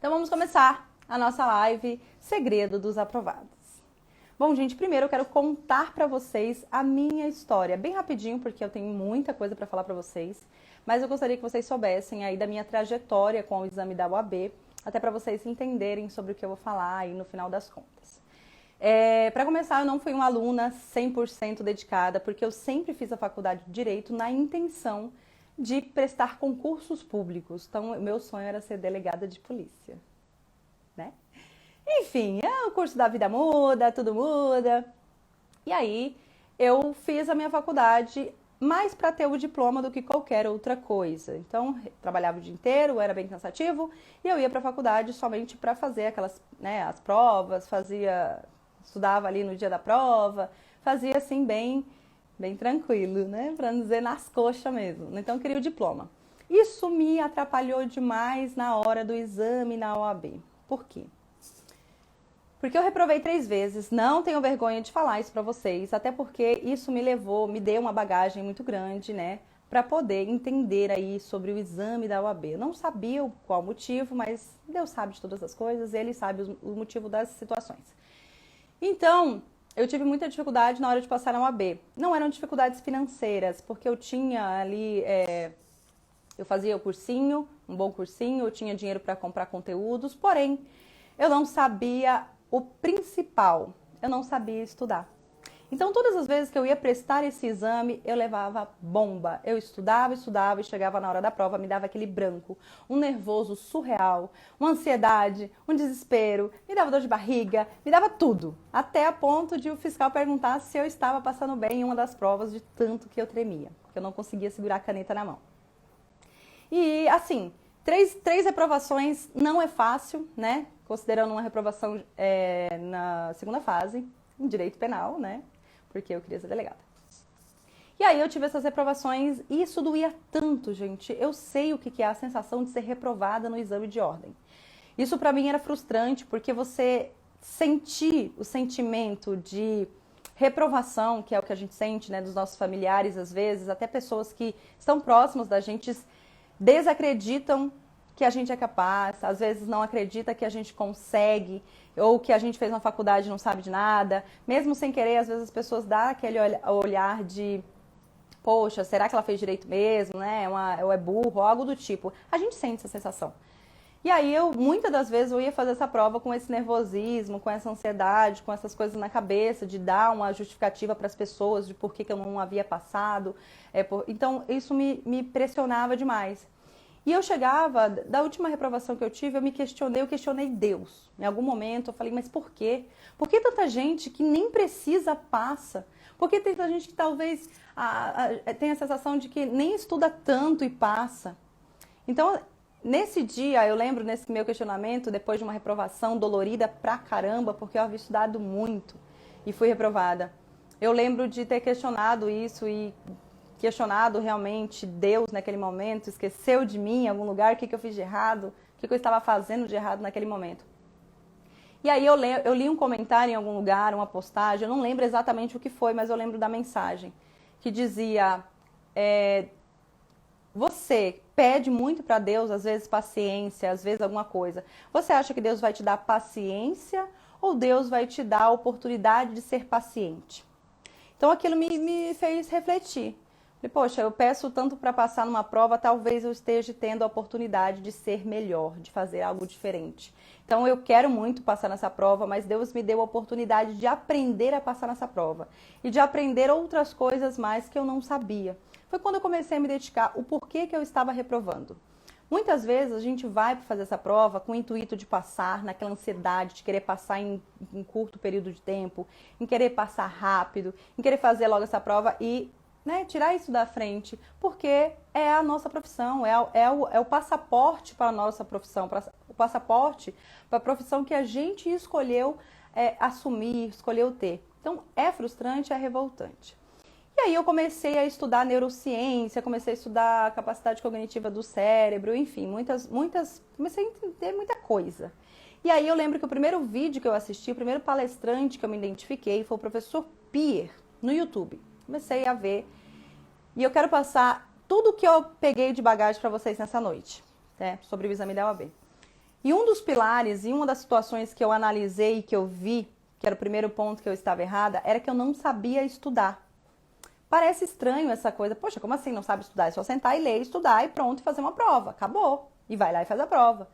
Então vamos começar a nossa live Segredo dos Aprovados. Bom, gente, primeiro eu quero contar para vocês a minha história, bem rapidinho, porque eu tenho muita coisa para falar para vocês, mas eu gostaria que vocês soubessem aí da minha trajetória com o exame da OAB, até para vocês entenderem sobre o que eu vou falar aí no final das contas. Para começar, eu não fui uma aluna 100% dedicada, porque eu sempre fiz a faculdade de Direito na intenção de prestar concursos públicos. Então, o meu sonho era ser delegada de polícia, né? Enfim, o curso da vida muda, tudo muda. E aí, eu fiz a minha faculdade mais para ter o diploma do que qualquer outra coisa. Então, trabalhava o dia inteiro, era bem cansativo, e eu ia para a faculdade somente para fazer aquelas, né, as provas, estudava ali no dia da prova, fazia assim bem tranquilo, né? Para não dizer nas coxas mesmo. Então, eu queria o diploma. Isso me atrapalhou demais na hora do exame na OAB. Por quê? Porque eu reprovei 3 vezes, não tenho vergonha de falar isso para vocês, até porque isso me deu uma bagagem muito grande, né? Para poder entender aí sobre o exame da OAB. Eu não sabia qual motivo, mas Deus sabe de todas as coisas, Ele sabe o motivo das situações. Então, eu tive muita dificuldade na hora de passar na OAB. Não eram dificuldades financeiras, porque eu tinha ali, eu fazia o cursinho, um bom cursinho, eu tinha dinheiro para comprar conteúdos, porém, eu não sabia o principal, eu não sabia estudar. Então, todas as vezes que eu ia prestar esse exame, eu levava bomba. Eu estudava e chegava na hora da prova, me dava aquele branco, um nervoso surreal, uma ansiedade, um desespero, me dava dor de barriga, me dava tudo. Até a ponto de o fiscal perguntar se eu estava passando bem em uma das provas de tanto que eu tremia, que eu não conseguia segurar a caneta na mão. E, assim, três reprovações não é fácil, né? Considerando uma reprovação na segunda fase, em direito penal, né? Porque eu queria ser delegada. E aí eu tive essas reprovações e isso doía tanto, gente. Eu sei o que é a sensação de ser reprovada no exame de ordem. Isso pra mim era frustrante, porque você sentir o sentimento de reprovação, que é o que a gente sente, né, dos nossos familiares às vezes, até pessoas que estão próximas da gente desacreditam que a gente é capaz, às vezes não acredita que a gente consegue, ou que a gente fez uma faculdade e não sabe de nada. Mesmo sem querer, às vezes as pessoas dão aquele olhar de, poxa, será que ela fez direito mesmo, né? Ou é burro, ou algo do tipo. A gente sente essa sensação. E aí, muitas das vezes, eu ia fazer essa prova com esse nervosismo, com essa ansiedade, com essas coisas na cabeça, de dar uma justificativa para as pessoas de por que eu não havia passado. Então, isso me pressionava demais. E eu chegava, da última reprovação que eu tive, eu questionei Deus. Em algum momento eu falei, mas por quê? Por que tanta gente que nem precisa passa? Por que tanta gente que talvez tem a sensação de que nem estuda tanto e passa? Então, nesse dia, eu lembro, nesse meu questionamento, depois de uma reprovação dolorida pra caramba, porque eu havia estudado muito e fui reprovada. Eu lembro de ter questionado isso e questionado realmente Deus naquele momento, esqueceu de mim em algum lugar, o que eu fiz de errado, o que eu estava fazendo de errado naquele momento. E aí eu li um comentário em algum lugar, uma postagem, eu não lembro exatamente o que foi, mas eu lembro da mensagem, que dizia, você pede muito para Deus, às vezes paciência, às vezes alguma coisa. Você acha que Deus vai te dar paciência ou Deus vai te dar a oportunidade de ser paciente? Então aquilo me fez refletir. Poxa, eu peço tanto para passar numa prova, talvez eu esteja tendo a oportunidade de ser melhor, de fazer algo diferente. Então eu quero muito passar nessa prova, mas Deus me deu a oportunidade de aprender a passar nessa prova e de aprender outras coisas mais que eu não sabia. Foi quando eu comecei a me dedicar o porquê que eu estava reprovando. Muitas vezes a gente vai para fazer essa prova com o intuito de passar, naquela ansiedade de querer passar em um curto período de tempo, em querer passar rápido, em querer fazer logo essa prova e tirar isso da frente, porque é a nossa profissão, é o passaporte para a nossa profissão, o passaporte para a profissão que a gente escolheu assumir, escolheu ter. Então, é frustrante, é revoltante. E aí eu comecei a estudar neurociência, comecei a estudar a capacidade cognitiva do cérebro, enfim, comecei a entender muita coisa. E aí eu lembro que o primeiro vídeo que eu assisti, o primeiro palestrante que eu me identifiquei foi o professor Pierre, no YouTube. Comecei a ver e eu quero passar tudo o que eu peguei de bagagem para vocês nessa noite, né, sobre o exame da OAB. E um dos pilares e uma das situações que eu analisei e que eu vi, que era o primeiro ponto que eu estava errada, era que eu não sabia estudar. Parece estranho essa coisa. Poxa, como assim não sabe estudar? É só sentar e ler, estudar e pronto, e fazer uma prova. Acabou. E vai lá e faz a prova.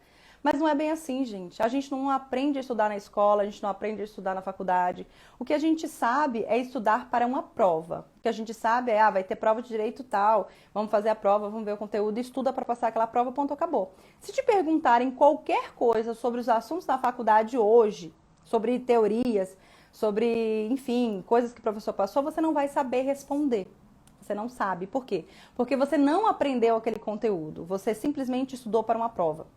Mas não é bem assim, gente. A gente não aprende a estudar na escola, a gente não aprende a estudar na faculdade. O que a gente sabe é estudar para uma prova. O que a gente sabe é, vai ter prova de direito tal, vamos fazer a prova, vamos ver o conteúdo, estuda para passar aquela prova, ponto, acabou. Se te perguntarem qualquer coisa sobre os assuntos da faculdade hoje, sobre teorias, sobre, enfim, coisas que o professor passou, você não vai saber responder. Você não sabe. Por quê? Porque você não aprendeu aquele conteúdo. Você simplesmente estudou para uma prova.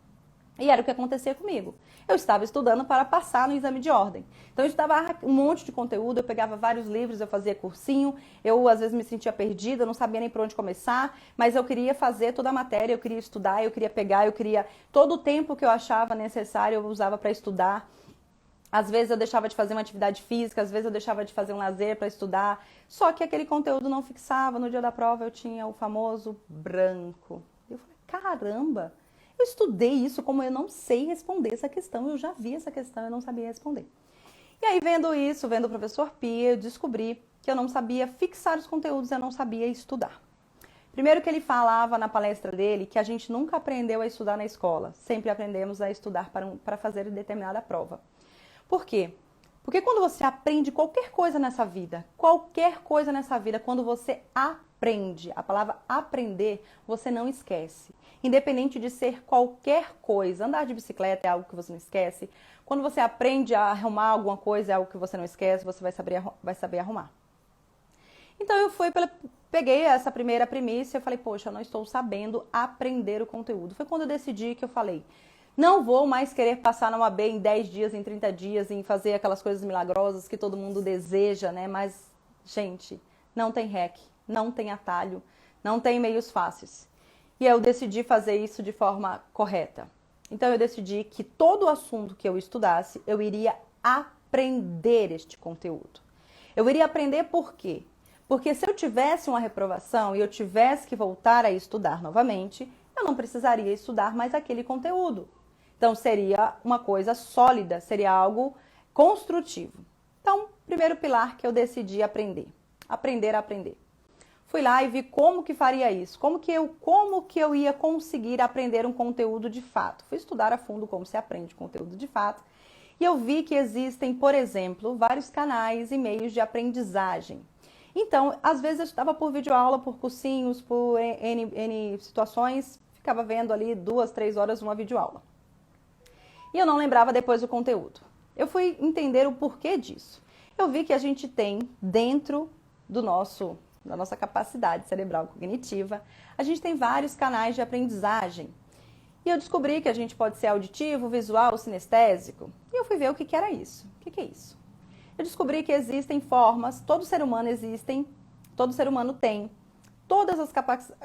E era o que acontecia comigo. Eu estava estudando para passar no exame de ordem. Então eu estudava um monte de conteúdo, eu pegava vários livros, eu fazia cursinho, eu às vezes me sentia perdida, não sabia nem por onde começar, mas eu queria fazer toda a matéria, eu queria estudar, eu queria pegar, eu queria... Todo o tempo que eu achava necessário eu usava para estudar. Às vezes eu deixava de fazer uma atividade física, às vezes eu deixava de fazer um lazer para estudar, só que aquele conteúdo não fixava. No dia da prova eu tinha o famoso branco. Eu falei, caramba, eu estudei isso, como eu não sei responder essa questão, eu já vi essa questão, eu não sabia responder. E aí vendo isso, vendo o professor Pia, eu descobri que eu não sabia fixar os conteúdos, eu não sabia estudar. Primeiro que ele falava na palestra dele que a gente nunca aprendeu a estudar na escola, sempre aprendemos a estudar para fazer determinada prova. Por quê? Porque quando você aprende qualquer coisa nessa vida, quando você aprende, a palavra aprender, você não esquece. Independente de ser qualquer coisa, andar de bicicleta é algo que você não esquece. Quando você aprende a arrumar alguma coisa, é algo que você não esquece, você vai saber arrumar. Então eu peguei essa primeira premissa e falei, poxa, eu não estou sabendo aprender o conteúdo. Foi quando eu decidi que eu falei, não vou mais querer passar na UAB em 10 dias, em 30 dias, em fazer aquelas coisas milagrosas que todo mundo deseja, né? Mas, gente, não tem hack, não tem atalho, não tem meios fáceis. E eu decidi fazer isso de forma correta. Então eu decidi que todo assunto que eu estudasse, eu iria aprender este conteúdo. Eu iria aprender por quê? Porque se eu tivesse uma reprovação e eu tivesse que voltar a estudar novamente, eu não precisaria estudar mais aquele conteúdo. Então seria uma coisa sólida, seria algo construtivo. Então, primeiro pilar que eu decidi aprender. Aprender a aprender. Fui lá e vi como que faria isso, como que eu ia conseguir aprender um conteúdo de fato. Fui estudar a fundo como se aprende conteúdo de fato. E eu vi que existem, por exemplo, vários canais e meios de aprendizagem. Então, às vezes eu estudava por videoaula, por cursinhos, por N situações, ficava vendo ali 2, 3 horas uma videoaula. E eu não lembrava depois o conteúdo. Eu fui entender o porquê disso. Eu vi que a gente tem dentro da nossa capacidade cerebral cognitiva, a gente tem vários canais de aprendizagem. E eu descobri que a gente pode ser auditivo, visual, sinestésico. E eu fui ver o que era isso. O que é isso? Eu descobri que existem formas, todo ser humano tem todas as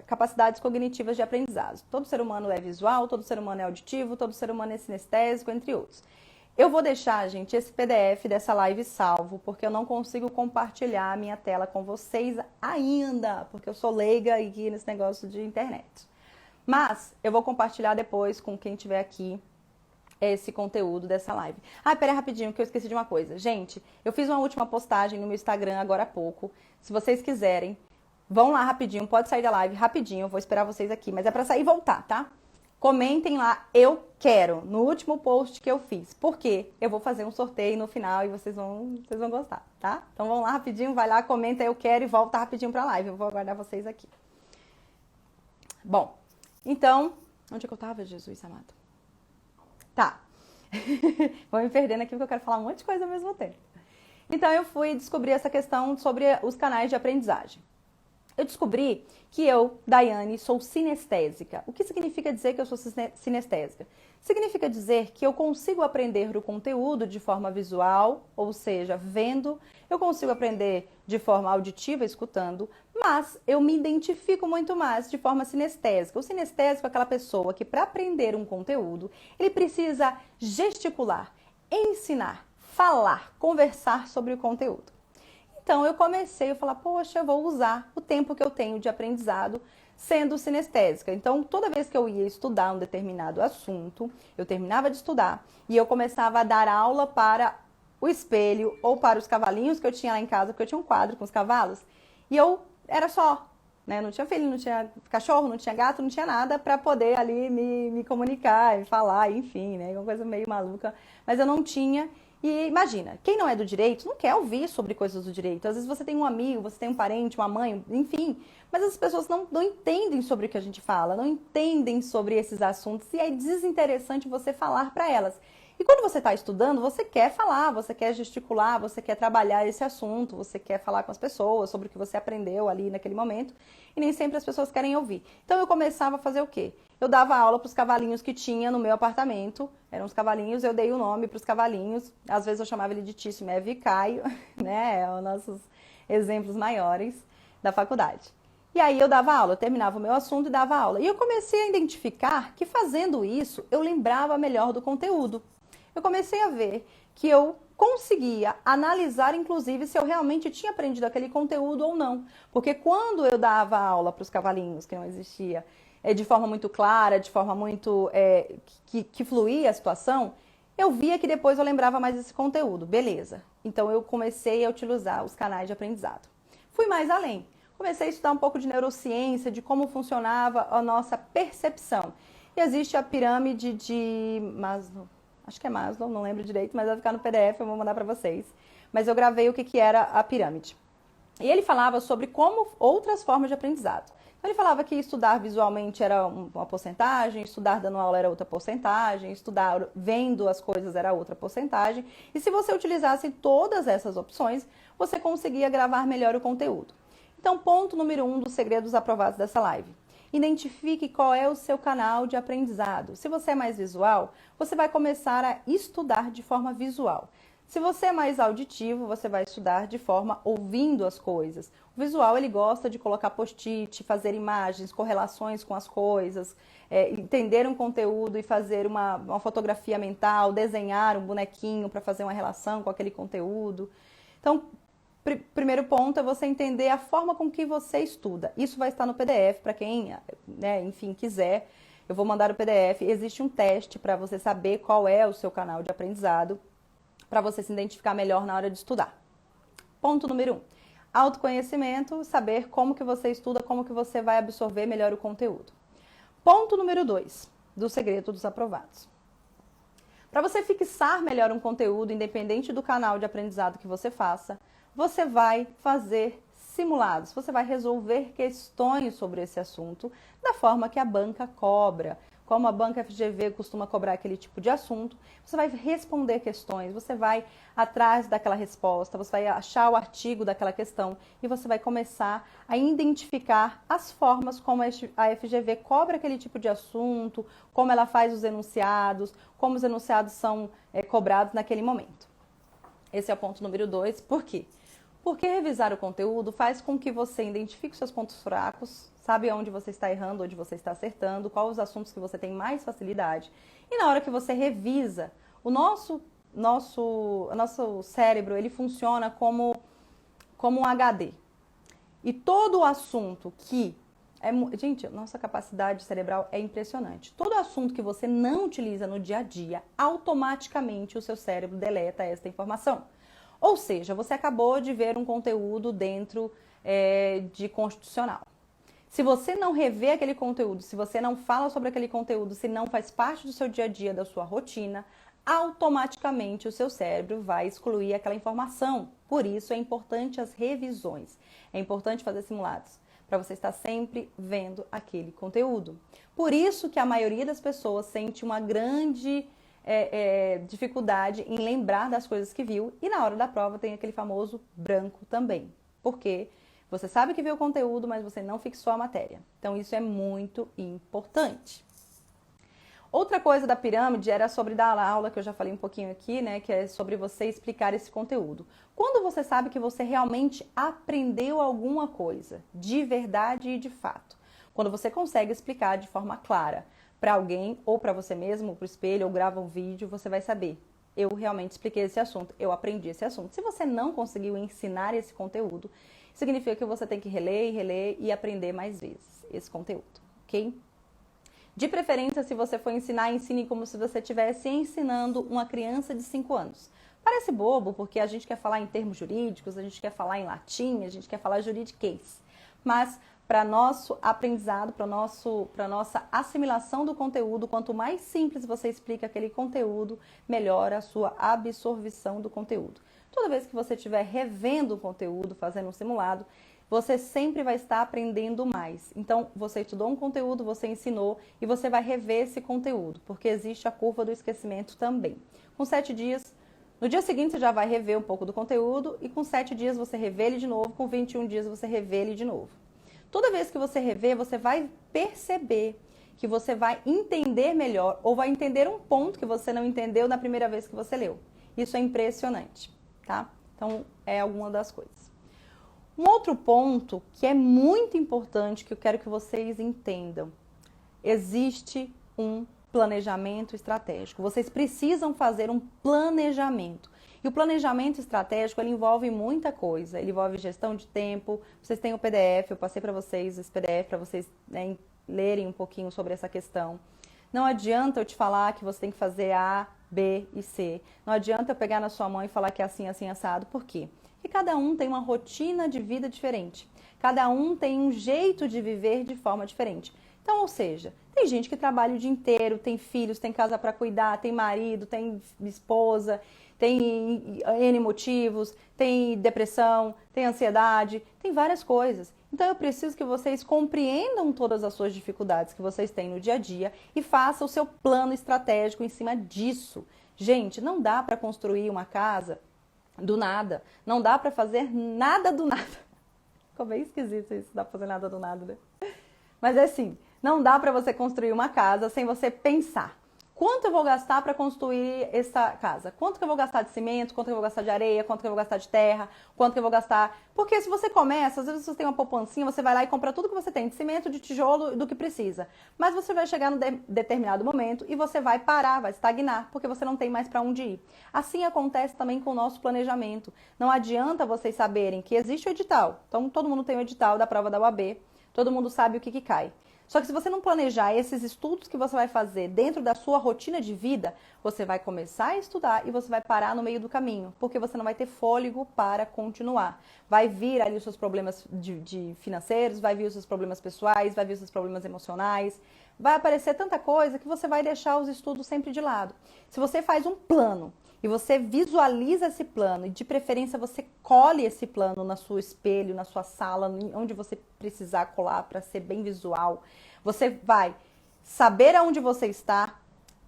capacidades cognitivas de aprendizado. Todo ser humano é visual, todo ser humano é auditivo, todo ser humano é sinestésico, entre outros. Eu vou deixar, gente, esse PDF dessa live salvo, porque eu não consigo compartilhar a minha tela com vocês ainda, porque eu sou leiga aqui nesse negócio de internet. Mas eu vou compartilhar depois com quem estiver aqui esse conteúdo dessa live. Ah, peraí rapidinho, que eu esqueci de uma coisa. Gente, eu fiz uma última postagem no meu Instagram agora há pouco. Se vocês quiserem, vão lá rapidinho, pode sair da live rapidinho, eu vou esperar vocês aqui, mas é pra sair e voltar, tá? Comentem lá, eu quero, no último post que eu fiz, porque eu vou fazer um sorteio no final e vocês vão gostar, tá? Então vão lá rapidinho, vai lá, comenta eu quero e volta rapidinho pra live, eu vou aguardar vocês aqui. Bom, então, onde é que eu tava, Jesus amado? Tá, vou me perdendo aqui porque eu quero falar um monte de coisa ao mesmo tempo. Então eu fui descobrir essa questão sobre os canais de aprendizagem. Eu descobri que eu, Daiane, sou sinestésica. O que significa dizer que eu sou sinestésica? Significa dizer que eu consigo aprender o conteúdo de forma visual, ou seja, vendo, eu consigo aprender de forma auditiva, escutando, mas eu me identifico muito mais de forma sinestésica. O sinestésico é aquela pessoa que, para aprender um conteúdo, ele precisa gesticular, ensinar, falar, conversar sobre o conteúdo. Então eu comecei a falar, poxa, eu vou usar o tempo que eu tenho de aprendizado sendo sinestésica. Então, toda vez que eu ia estudar um determinado assunto, eu terminava de estudar e eu começava a dar aula para o espelho ou para os cavalinhos que eu tinha lá em casa, porque eu tinha um quadro com os cavalos, e eu era só, né? Não tinha filho, não tinha cachorro, não tinha gato, não tinha nada para poder ali me comunicar e falar, enfim, né? Uma coisa meio maluca, mas eu não tinha. E imagina, quem não é do direito não quer ouvir sobre coisas do direito. Às vezes você tem um amigo, você tem um parente, uma mãe, enfim, mas as pessoas não entendem sobre o que a gente fala, não entendem sobre esses assuntos e é desinteressante você falar para elas. E quando você está estudando, você quer falar, você quer gesticular, você quer trabalhar esse assunto, você quer falar com as pessoas sobre o que você aprendeu ali naquele momento, e nem sempre as pessoas querem ouvir. Então eu começava a fazer o quê? Eu dava aula para os cavalinhos que tinha no meu apartamento, eram os cavalinhos, eu dei o nome para os cavalinhos, às vezes eu chamava ele de Tício, Meve e Caio, né, os nossos exemplos maiores da faculdade. E aí eu dava aula, eu terminava o meu assunto e dava aula. E eu comecei a identificar que fazendo isso, eu lembrava melhor do conteúdo. Eu comecei a ver que eu conseguia analisar, inclusive, se eu realmente tinha aprendido aquele conteúdo ou não. Porque quando eu dava aula para os cavalinhos, que não existia, de forma muito clara, de forma muito que fluía a situação, eu via que depois eu lembrava mais desse conteúdo. Beleza. Então eu comecei a utilizar os canais de aprendizado. Fui mais além. Comecei a estudar um pouco de neurociência, de como funcionava a nossa percepção. E existe a pirâmide de Maslow. Acho que é Maslow, não lembro direito, mas vai ficar no PDF, eu vou mandar para vocês. Mas eu gravei o que era a pirâmide. E ele falava sobre como outras formas de aprendizado. Então ele falava que estudar visualmente era uma porcentagem, estudar dando aula era outra porcentagem, estudar vendo as coisas era outra porcentagem. E se você utilizasse todas essas opções, você conseguia gravar melhor o conteúdo. Então, ponto número 1 dos segredos aprovados dessa live. Identifique qual é o seu canal de aprendizado. Se você é mais visual, você vai começar a estudar de forma visual. Se você é mais auditivo, você vai estudar de forma ouvindo as coisas. O visual, ele gosta de colocar post-it, fazer imagens, correlações com as coisas, entender um conteúdo e fazer uma fotografia mental, desenhar um bonequinho para fazer uma relação com aquele conteúdo. Então, primeiro ponto é você entender a forma com que você estuda. Isso vai estar no PDF para quem, né, enfim, quiser. Eu vou mandar o PDF. Existe um teste para você saber qual é o seu canal de aprendizado, para você se identificar melhor na hora de estudar. Ponto número 1. Autoconhecimento, saber como que você estuda, como que você vai absorver melhor o conteúdo. Ponto número 2, do segredo dos aprovados. Para você fixar melhor um conteúdo, independente do canal de aprendizado que você faça, você vai fazer simulados, você vai resolver questões sobre esse assunto da forma que a banca cobra. Como a banca FGV costuma cobrar aquele tipo de assunto, você vai responder questões, você vai atrás daquela resposta, você vai achar o artigo daquela questão e você vai começar a identificar as formas como a FGV cobra aquele tipo de assunto, como ela faz os enunciados, como os enunciados são cobrados naquele momento. Esse é o ponto número 2. Por quê? Porque revisar o conteúdo faz com que você identifique os seus pontos fracos, sabe onde você está errando, onde você está acertando, quais os assuntos que você tem mais facilidade. E na hora que você revisa, o nosso cérebro, ele funciona como um HD. E todo o assunto que... Gente, nossa capacidade cerebral é impressionante. Todo assunto que você não utiliza no dia a dia, automaticamente o seu cérebro deleta esta informação. Ou seja, você acabou de ver um conteúdo dentro de constitucional. Se você não revê aquele conteúdo, se você não fala sobre aquele conteúdo, se não faz parte do seu dia a dia, da sua rotina, automaticamente o seu cérebro vai excluir aquela informação. Por isso é importante as revisões, é importante fazer simulados, para você estar sempre vendo aquele conteúdo. Por isso que a maioria das pessoas sente uma grande dificuldade em lembrar das coisas que viu e na hora da prova tem aquele famoso branco também. Porque você sabe que viu o conteúdo, mas você não fixou a matéria. Então isso é muito importante. Outra coisa da pirâmide era sobre dar aula, que eu já falei um pouquinho aqui, né? Que é sobre você explicar esse conteúdo. Quando você sabe que você realmente aprendeu alguma coisa, de verdade e de fato. Quando você consegue explicar de forma clara para alguém, ou para você mesmo, ou para o espelho, ou grava um vídeo, você vai saber. Eu realmente expliquei esse assunto, eu aprendi esse assunto. Se você não conseguiu ensinar esse conteúdo, significa que você tem que reler, reler e aprender mais vezes esse conteúdo, ok? De preferência, se você for ensinar, ensine como se você estivesse ensinando uma criança de 5 anos. Parece bobo, porque a gente quer falar em termos jurídicos, a gente quer falar em latim, a gente quer falar juridiquês. Mas, para nosso aprendizado, para nossa assimilação do conteúdo, quanto mais simples você explica aquele conteúdo, melhor a sua absorção do conteúdo. Toda vez que você estiver revendo o conteúdo, fazendo um simulado, você sempre vai estar aprendendo mais. Então, você estudou um conteúdo, você ensinou e você vai rever esse conteúdo, porque existe a curva do esquecimento também. Com 7 dias, no dia seguinte você já vai rever um pouco do conteúdo e com 7 dias você revê ele de novo, com 21 dias você revê ele de novo. Toda vez que você rever, você vai perceber que você vai entender melhor ou vai entender um ponto que você não entendeu na primeira vez que você leu. Isso é impressionante, tá? Então, é alguma das coisas. Um outro ponto que é muito importante, que eu quero que vocês entendam, existe um planejamento estratégico. Vocês precisam fazer um planejamento. E o planejamento estratégico, ele envolve muita coisa. Ele envolve gestão de tempo. Vocês têm o PDF, eu passei para vocês esse PDF para vocês, né, lerem um pouquinho sobre essa questão. Não adianta eu te falar que você tem que fazer A, B e C. Não adianta eu pegar na sua mão e falar que é assim, assim, assado. Por quê? Porque cada um tem uma rotina de vida diferente. Cada um tem um jeito de viver de forma diferente. Então, ou seja, tem gente que trabalha o dia inteiro, tem filhos, tem casa para cuidar, tem marido, tem esposa, tem N motivos, tem depressão, tem ansiedade, tem várias coisas. Então, eu preciso que vocês compreendam todas as suas dificuldades que vocês têm no dia a dia e façam o seu plano estratégico em cima disso. Gente, não dá para construir uma casa do nada. Não dá para fazer nada do nada. Ficou bem esquisito isso, dá pra fazer nada do nada, né? Mas é assim, não dá para você construir uma casa sem você pensar. Quanto eu vou gastar para construir essa casa? Quanto que eu vou gastar de cimento? Quanto que eu vou gastar de areia? Quanto que eu vou gastar de terra? Quanto que eu vou gastar? Porque se você começa, às vezes você tem uma poupancinha, você vai lá e compra tudo que você tem, de cimento, de tijolo, do que precisa. Mas você vai chegar num determinado momento e você vai parar, vai estagnar, porque você não tem mais para onde ir. Assim acontece também com o nosso planejamento. Não adianta vocês saberem que existe o edital. Então, todo mundo tem o edital da prova da UAB, todo mundo sabe o que cai. Só que se você não planejar esses estudos que você vai fazer dentro da sua rotina de vida, você vai começar a estudar e você vai parar no meio do caminho, porque você não vai ter fôlego para continuar. Vai vir ali os seus problemas de financeiros, vai vir os seus problemas pessoais, vai vir os seus problemas emocionais, vai aparecer tanta coisa que você vai deixar os estudos sempre de lado. Se você faz um plano e você visualiza esse plano e de preferência você colhe esse plano na sua espelho, na sua sala, onde você precisar colar para ser bem visual, você vai saber aonde você está,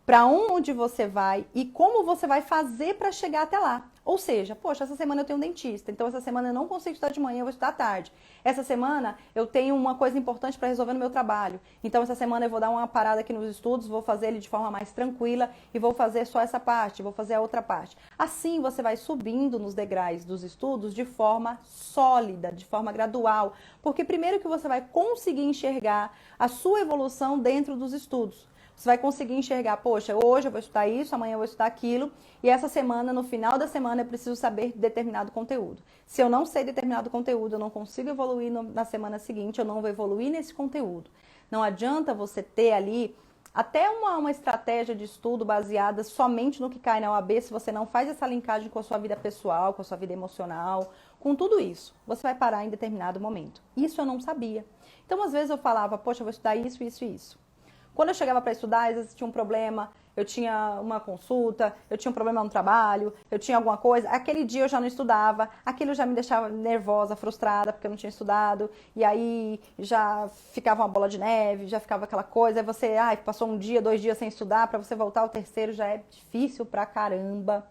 para onde você vai e como você vai fazer para chegar até lá. Ou seja, poxa, essa semana eu tenho um dentista, então essa semana eu não consigo estudar de manhã, eu vou estudar à tarde. Essa semana eu tenho uma coisa importante para resolver no meu trabalho, então essa semana eu vou dar uma parada aqui nos estudos, vou fazer ele de forma mais tranquila e vou fazer só essa parte, vou fazer a outra parte. Assim você vai subindo nos degraus dos estudos de forma sólida, de forma gradual, porque primeiro que você vai conseguir enxergar a sua evolução dentro dos estudos. Você vai conseguir enxergar, poxa, hoje eu vou estudar isso, amanhã eu vou estudar aquilo, e essa semana, no final da semana, eu preciso saber determinado conteúdo. Se eu não sei determinado conteúdo, eu não consigo evoluir na semana seguinte, eu não vou evoluir nesse conteúdo. Não adianta você ter ali até uma estratégia de estudo baseada somente no que cai na OAB, se você não faz essa linkagem com a sua vida pessoal, com a sua vida emocional, com tudo isso, você vai parar em determinado momento. Isso eu não sabia. Então, às vezes eu falava, poxa, eu vou estudar isso, isso e isso. Quando eu chegava para estudar, às vezes tinha um problema, eu tinha uma consulta, eu tinha um problema no trabalho, eu tinha alguma coisa, aquele dia eu já não estudava, aquilo já me deixava nervosa, frustrada, porque eu não tinha estudado, e aí já ficava uma bola de neve, já ficava aquela coisa, aí você, passou um dia, 2 dias sem estudar, para você voltar ao terceiro já é difícil pra caramba.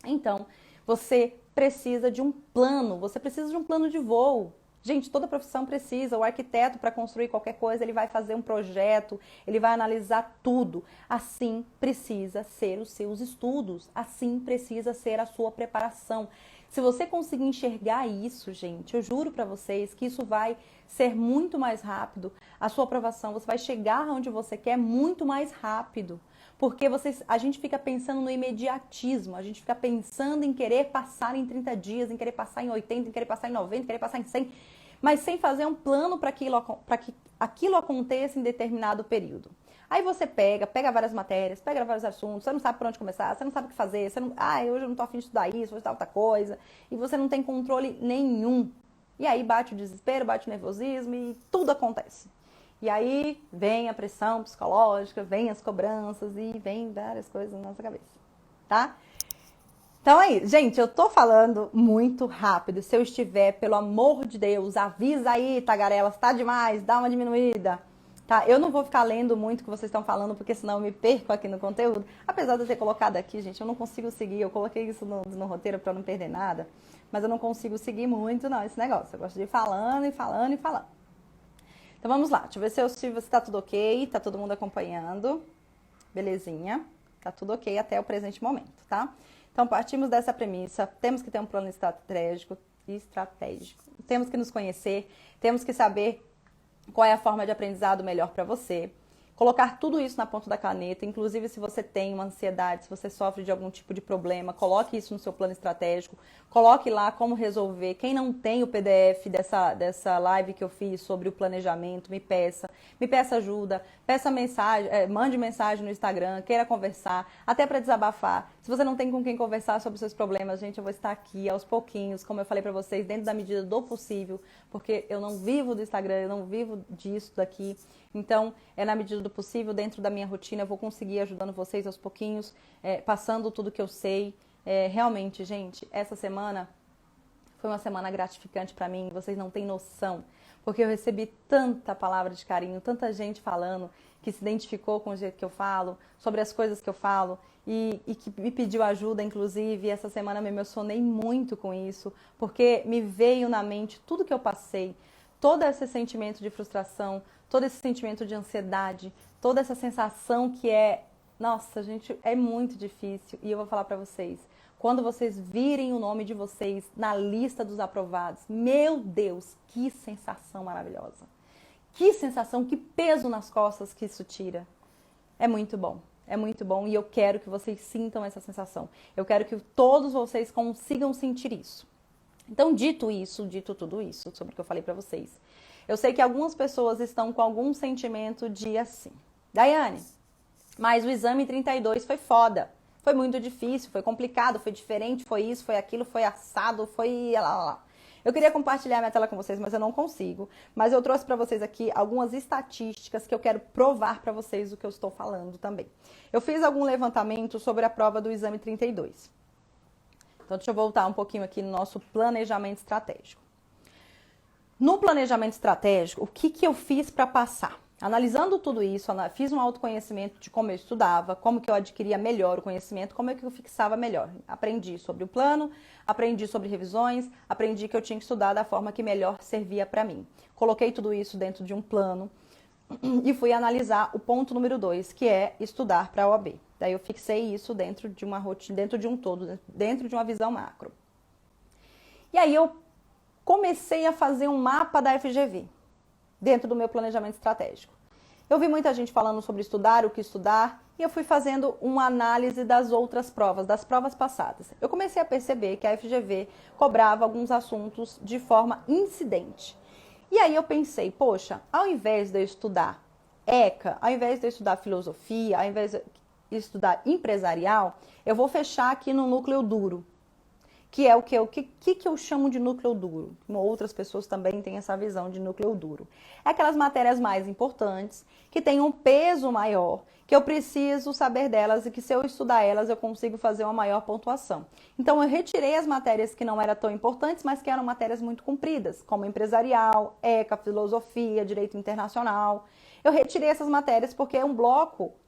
Então, você precisa de um plano, você precisa de um plano de voo. Gente, toda profissão precisa. O arquiteto, para construir qualquer coisa, ele vai fazer um projeto, ele vai analisar tudo. Assim precisa ser os seus estudos, assim precisa ser a sua preparação. Se você conseguir enxergar isso, gente, eu juro para vocês que isso vai ser muito mais rápido. A sua aprovação, você vai chegar onde você quer muito mais rápido. porque a gente fica pensando no imediatismo, a gente fica pensando em querer passar em 30 dias, em querer passar em 80, em querer passar em 90, em querer passar em 100, mas sem fazer um plano para que aquilo aconteça em determinado período. Aí você pega várias matérias, pega vários assuntos, você não sabe por onde começar, você não sabe o que fazer, você não, hoje eu não tô afim de estudar isso, vou estudar outra coisa, e você não tem controle nenhum. E aí bate o desespero, bate o nervosismo e tudo acontece. E aí vem a pressão psicológica, vem as cobranças e vem várias coisas na nossa cabeça, tá? Então aí, gente, eu tô falando muito rápido. Se eu estiver, pelo amor de Deus, avisa aí, tagarelas, tá demais, dá uma diminuída. Tá? Eu não vou ficar lendo muito o que vocês estão falando, porque senão eu me perco aqui no conteúdo. Apesar de eu ter colocado aqui, gente, eu não consigo seguir. Eu coloquei isso no roteiro para não perder nada, mas eu não consigo seguir muito, não, esse negócio. Eu gosto de ir falando e falando e falando. Então vamos lá, deixa eu ver se tá tudo ok, tá todo mundo acompanhando. Belezinha, tá tudo ok até o presente momento, tá? Então partimos dessa premissa, temos que ter um plano estratégico. Temos que nos conhecer, temos que saber qual é a forma de aprendizado melhor para você. Colocar tudo isso na ponta da caneta, inclusive se você tem uma ansiedade, se você sofre de algum tipo de problema, coloque isso no seu plano estratégico, coloque lá como resolver. Quem não tem o PDF dessa live que eu fiz sobre o planejamento, me peça ajuda, peça mensagem, mande mensagem no Instagram, queira conversar, até para desabafar. Se você não tem com quem conversar sobre os seus problemas, gente, eu vou estar aqui aos pouquinhos, como eu falei para vocês, dentro da medida do possível, porque eu não vivo do Instagram, eu não vivo disso daqui. Então, na medida do possível, dentro da minha rotina, eu vou conseguir ajudando vocês aos pouquinhos, passando tudo que eu sei. Realmente, gente, essa semana foi uma semana gratificante para mim, vocês não têm noção, porque eu recebi tanta palavra de carinho, tanta gente falando que se identificou com o jeito que eu falo, sobre as coisas que eu falo e que me pediu ajuda, inclusive. Essa semana eu me emocionei muito com isso, porque me veio na mente tudo que eu passei, todo esse sentimento de frustração, todo esse sentimento de ansiedade, toda essa sensação que nossa, gente, é muito difícil. E eu vou falar pra vocês, quando vocês virem o nome de vocês na lista dos aprovados, meu Deus, que sensação maravilhosa. Que sensação, que peso nas costas que isso tira. É muito bom e eu quero que vocês sintam essa sensação. Eu quero que todos vocês consigam sentir isso. Então, dito tudo isso sobre o que eu falei pra vocês, eu sei que algumas pessoas estão com algum sentimento de assim, Daiane, mas o exame 32 foi foda, foi muito difícil, foi complicado, foi diferente, foi isso, foi aquilo, foi assado, foi lá. Eu queria compartilhar minha tela com vocês, mas eu não consigo. Mas eu trouxe para vocês aqui algumas estatísticas que eu quero provar para vocês o que eu estou falando também. Eu fiz algum levantamento sobre a prova do exame 32. Então, deixa eu voltar um pouquinho aqui no nosso planejamento estratégico. No planejamento estratégico, o que eu fiz para passar? Analisando tudo isso, fiz um autoconhecimento de como eu estudava, como que eu adquiria melhor o conhecimento, como é que eu fixava melhor. Aprendi sobre o plano, aprendi sobre revisões, aprendi que eu tinha que estudar da forma que melhor servia para mim. Coloquei tudo isso dentro de um plano e fui analisar o ponto número 2, que é estudar para a OAB. Daí eu fixei isso dentro de uma rotina, dentro de um todo, dentro de uma visão macro. E aí eu comecei a fazer um mapa da FGV dentro do meu planejamento estratégico. Eu vi muita gente falando sobre estudar, o que estudar, e eu fui fazendo uma análise das outras provas, das provas passadas. Eu comecei a perceber que a FGV cobrava alguns assuntos de forma incidente. E aí eu pensei, poxa, ao invés de eu estudar ECA, ao invés de eu estudar filosofia, ao invés de eu estudar empresarial, eu vou fechar aqui no núcleo duro. Que é o que eu chamo de núcleo duro. Outras pessoas também têm essa visão de núcleo duro. É aquelas matérias mais importantes, que têm um peso maior, que eu preciso saber delas e que se eu estudar elas eu consigo fazer uma maior pontuação. Então eu retirei as matérias que não eram tão importantes, mas que eram matérias muito compridas, como empresarial, ECA, filosofia, direito internacional. Eu retirei essas matérias porque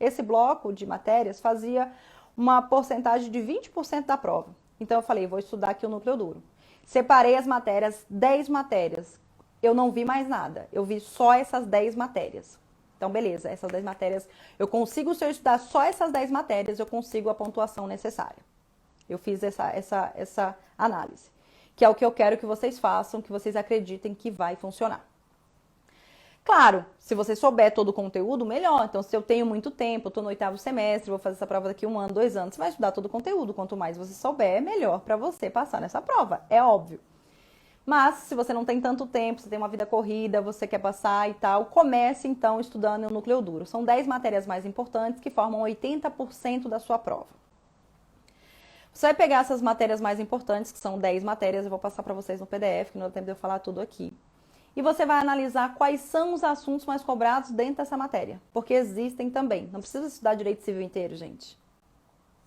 esse bloco de matérias fazia uma porcentagem de 20% da prova. Então eu falei, vou estudar aqui o núcleo duro. Separei as matérias, 10 matérias. Eu não vi mais nada, eu vi só essas 10 matérias. Então beleza, essas 10 matérias, se eu estudar só essas 10 matérias, eu consigo a pontuação necessária. Eu fiz essa análise, que é o que eu quero que vocês façam, que vocês acreditem que vai funcionar. Claro, se você souber todo o conteúdo, melhor. Então, se eu tenho muito tempo, eu estou no 8º semestre, vou fazer essa prova daqui 1 ano, 2 anos, você vai estudar todo o conteúdo. Quanto mais você souber, melhor para você passar nessa prova. É óbvio. Mas, se você não tem tanto tempo, você tem uma vida corrida, você quer passar e tal, comece, então, estudando o núcleo duro. São 10 matérias mais importantes que formam 80% da sua prova. Você vai pegar essas matérias mais importantes, que são 10 matérias, eu vou passar para vocês no PDF, que não dá tempo de eu falar tudo aqui. E você vai analisar quais são os assuntos mais cobrados dentro dessa matéria. Porque existem também. Não precisa estudar direito civil inteiro, gente.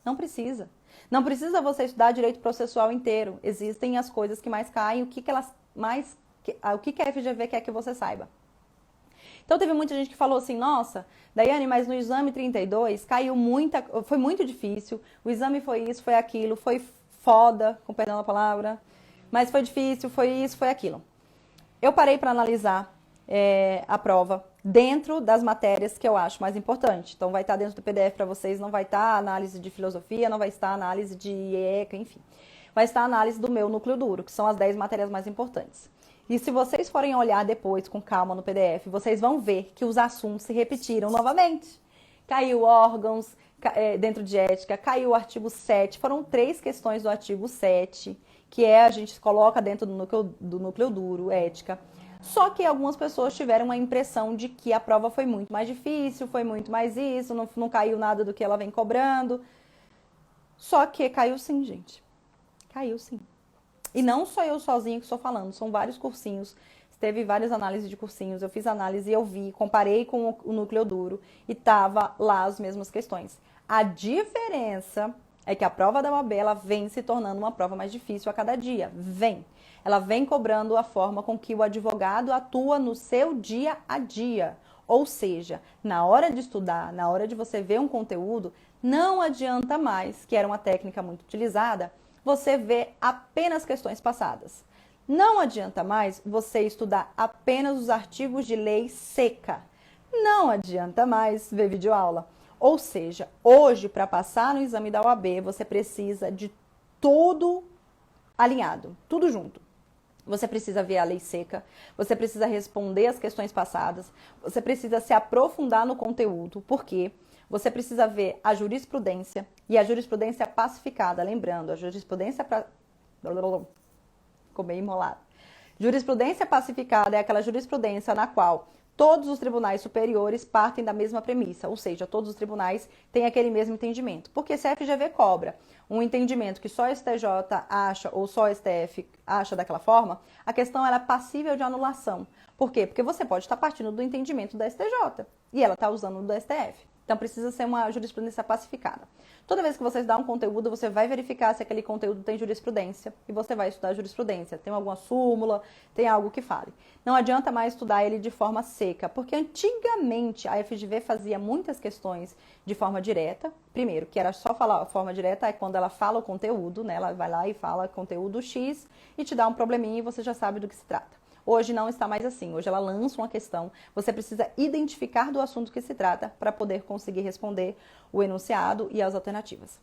Não precisa. Não precisa você estudar direito processual inteiro. Existem as coisas que mais caem, o que a FGV quer que você saiba. Então teve muita gente que falou assim, nossa, Daiane, mas no exame 32 caiu foi muito difícil, o exame foi isso, foi aquilo, foi foda, com perdão da palavra, mas foi difícil, foi isso, foi aquilo. Eu parei para analisar a prova dentro das matérias que eu acho mais importante. Então, vai estar dentro do PDF para vocês, não vai estar análise de filosofia, não vai estar análise de ECA, enfim. Vai estar análise do meu núcleo duro, que são as 10 matérias mais importantes. E se vocês forem olhar depois, com calma, no PDF, vocês vão ver que os assuntos se repetiram novamente. Caiu órgãos dentro de ética, caiu o artigo 7, foram 3 questões do artigo 7, que a gente coloca dentro do núcleo duro, ética. Só que algumas pessoas tiveram a impressão de que a prova foi muito mais difícil, foi muito mais isso, não caiu nada do que ela vem cobrando. Só que caiu sim, gente. Caiu sim. E não sou eu sozinha que estou falando, são vários cursinhos. Teve várias análises de cursinhos, eu fiz análise e eu vi, comparei com o núcleo duro e tava lá as mesmas questões. A diferença é que a prova da OAB, ela vem se tornando uma prova mais difícil a cada dia. Ela vem cobrando a forma com que o advogado atua no seu dia a dia. Ou seja, na hora de estudar, na hora de você ver um conteúdo, não adianta mais, que era uma técnica muito utilizada, você ver apenas questões passadas. Não adianta mais você estudar apenas os artigos de lei seca. Não adianta mais ver videoaula. Ou seja, hoje, para passar no exame da OAB, você precisa de tudo alinhado, tudo junto. Você precisa ver a lei seca, você precisa responder as questões passadas, você precisa se aprofundar no conteúdo, porque você precisa ver a jurisprudência e a jurisprudência pacificada, lembrando, a jurisprudência ficou meio enrolado. Jurisprudência pacificada é aquela jurisprudência na qual todos os tribunais superiores partem da mesma premissa, ou seja, todos os tribunais têm aquele mesmo entendimento. Porque se a FGV cobra um entendimento que só o STJ acha ou só o STF acha daquela forma, a questão ela é passível de anulação. Por quê? Porque você pode estar partindo do entendimento da STJ e ela está usando o do STF. Então, precisa ser uma jurisprudência pacificada. Toda vez que você dá um conteúdo, você vai verificar se aquele conteúdo tem jurisprudência e você vai estudar jurisprudência. Tem alguma súmula, tem algo que fale. Não adianta mais estudar ele de forma seca, porque antigamente a FGV fazia muitas questões de forma direta. Primeiro, que era só falar a forma direta, é quando ela fala o conteúdo, né? Ela vai lá e fala conteúdo X e te dá um probleminha e você já sabe do que se trata. Hoje não está mais assim, hoje ela lança uma questão, você precisa identificar do assunto que se trata para poder conseguir responder o enunciado e as alternativas.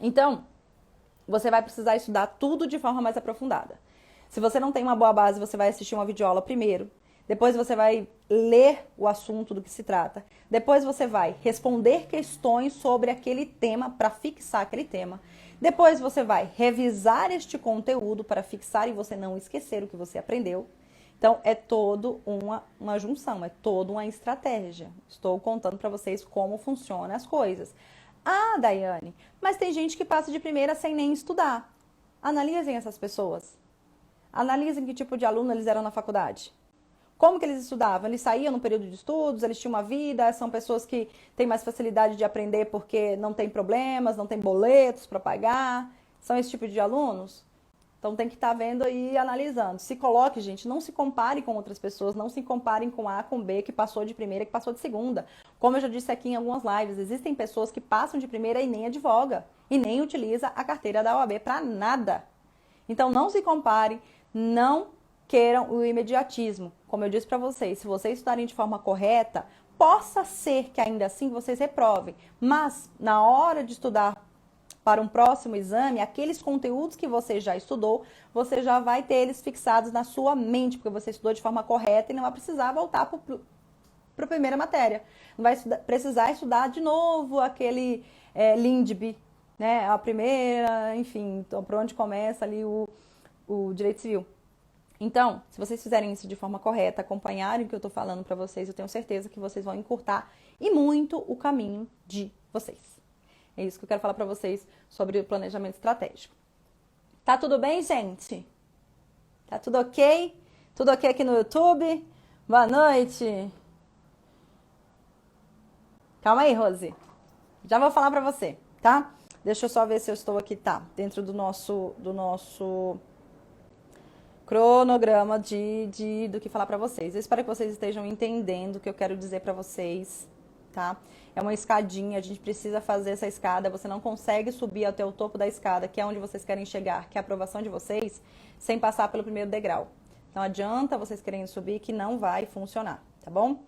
Então, você vai precisar estudar tudo de forma mais aprofundada. Se você não tem uma boa base, você vai assistir uma videoaula primeiro, depois você vai ler o assunto do que se trata, depois você vai responder questões sobre aquele tema para fixar aquele tema. Depois você vai revisar este conteúdo para fixar e você não esquecer o que você aprendeu. Então, é toda uma junção, é toda uma estratégia. Estou contando para vocês como funcionam as coisas. Ah, Daiane, mas tem gente que passa de primeira sem nem estudar. Analisem essas pessoas. Analisem que tipo de aluno eles eram na faculdade. Como que eles estudavam? Eles saíam no período de estudos, eles tinham uma vida, são pessoas que têm mais facilidade de aprender porque não tem problemas, não tem boletos para pagar. São esse tipo de alunos? Então tem que estar vendo e analisando. Se coloque, gente, não se compare com outras pessoas, não se comparem com A, com B, que passou de primeira, que passou de segunda. Como eu já disse aqui em algumas lives, existem pessoas que passam de primeira e nem advoga, e nem utiliza a carteira da OAB para nada. Então não se comparem, não queiram o imediatismo. Como eu disse para vocês, se vocês estudarem de forma correta, possa ser que ainda assim vocês reprovem. Mas, na hora de estudar para um próximo exame, aqueles conteúdos que você já estudou, você já vai ter eles fixados na sua mente, porque você estudou de forma correta e não vai precisar voltar para a primeira matéria. Não vai precisar estudar de novo aquele LINDB, né? A primeira, enfim, então, por onde começa ali o direito civil. Então, se vocês fizerem isso de forma correta, acompanharem o que eu estou falando para vocês, eu tenho certeza que vocês vão encurtar e muito o caminho de vocês. É isso que eu quero falar para vocês sobre o planejamento estratégico. Tá tudo bem, gente? Tá tudo ok? Tudo ok aqui no YouTube? Boa noite! Calma aí, Rose. Já vou falar pra você, tá? Deixa eu só ver se eu estou aqui, tá? Dentro do nosso cronograma do que falar pra vocês. Eu espero que vocês estejam entendendo o que eu quero dizer pra vocês, tá? É uma escadinha, a gente precisa fazer essa escada. Você não consegue subir até o topo da escada, que é onde vocês querem chegar, que é a aprovação de vocês, sem passar pelo primeiro degrau. Não adianta vocês querem subir que não vai funcionar, tá bom?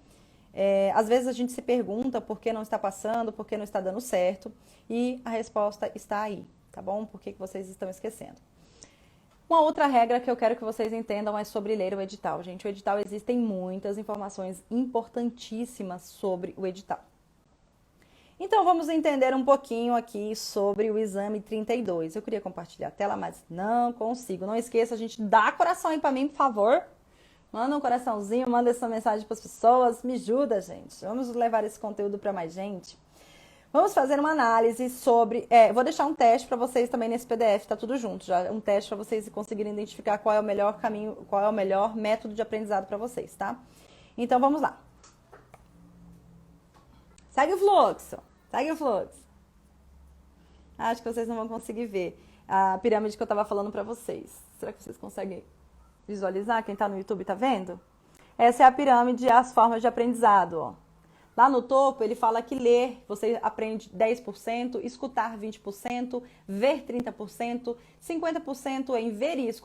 Às vezes a gente se pergunta por que não está passando, por que não está dando certo, e a resposta está aí, tá bom? Por que vocês estão esquecendo? Uma outra regra que eu quero que vocês entendam é sobre ler o edital. Gente, o edital, existem muitas informações importantíssimas sobre o edital. Então, vamos entender um pouquinho aqui sobre o exame 32. Eu queria compartilhar a tela, mas não consigo. Não esqueça, gente, dá coração aí pra mim, por favor. Manda um coraçãozinho, manda essa mensagem para as pessoas, me ajuda, gente. Vamos levar esse conteúdo para mais gente. Vamos fazer uma análise sobre... vou deixar um teste para vocês também nesse PDF, tá tudo junto já. Um teste para vocês conseguirem identificar qual é o melhor caminho, qual é o melhor método de aprendizado para vocês, tá? Então, vamos lá. Segue o fluxo, segue o fluxo. Acho que vocês não vão conseguir ver a pirâmide que eu estava falando para vocês. Será que vocês conseguem visualizar? Quem está no YouTube tá vendo? Essa é a pirâmide, as formas de aprendizado, ó. Lá no topo, ele fala que ler, você aprende 10%, escutar 20%, ver 30%, 50% em ver e escutar.